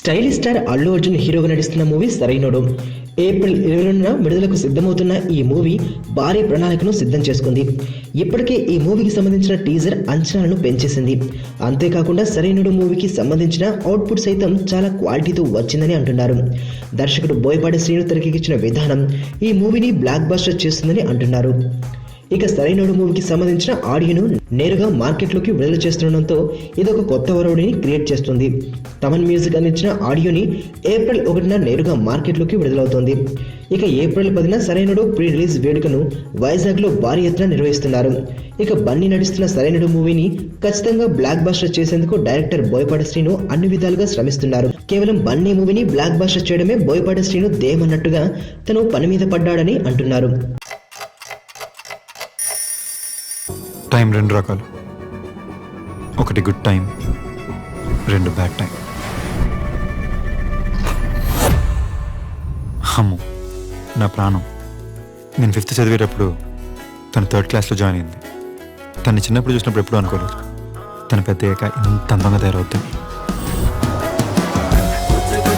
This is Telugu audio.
స్టైలిష్ స్టార్ అల్లు అర్జున్ హీరోగా నటిస్తున్న మూవీ సరైనోడు. ఏప్రిల్ 20న విడుదలకు సిద్ధమవుతున్న ఈ మూవీ భారీ ప్రణాళికను సిద్ధం చేసుకుంది. ఇప్పటికే ఈ మూవీకి సంబంధించిన టీజర్ అంచనాలను పెంచేసింది. అంతేకాకుండా సరైనోడు మూవీకి సంబంధించిన అవుట్పుట్ సైతం చాలా క్వాలిటీతో వచ్చిందని అంటున్నారు. దర్శకుడు బోయపాటి శ్రీను తెరకెక్కించిన విధానం ఈ మూవీని బ్లాక్ బస్టర్ చేస్తుందని అంటున్నారు. ఇక సరైనోడు మూవీకి సంబంధించిన ఆడియోను నేరుగా మార్కెట్లోకి విడుదల చేస్తుండడంతో ఇదొక కొత్త వరవడిని క్రియేట్ చేస్తుంది. తమన్ మ్యూజిక్ అందించిన ఆడియోని ఏప్రిల్ 1న నేరుగా మార్కెట్లోకి విడుదలవుతోంది. ఇక ఏప్రిల్ 10న సరైనోడు ప్రీ రిలీజ్ వేడుకను వైజాగ్లో భారీ ఎత్తున నిర్వహిస్తున్నారు. ఇక బన్నీ నటిస్తున్న సరైనోడు మూవీని ఖచ్చితంగా బ్లాక్ బస్టర్ చేసేందుకు డైరెక్టర్ బోయపాటి శ్రీను అన్ని విధాలుగా శ్రమిస్తున్నారు. కేవలం బన్నీ మూవీని బ్లాక్ బస్టర్ చేయడమే బోయపాటి శ్రీను ధ్యేయమన్నట్టుగా తను పని మీద పడ్డాడని అంటున్నారు. టైం రెండు రకాలు, ఒకటి గుడ్ టైం, రెండు బ్యాడ్ టైం. అమ్ము నా ప్రాణం. నేను 5th చదివేటప్పుడు తను 3rd క్లాస్లో జాయిన్ అయింది. తను చిన్నప్పుడు చూసినప్పుడు ఎప్పుడూ అనుకోలేదు తను పెద్ద ఇంత అందంగా తయారవుతుంది.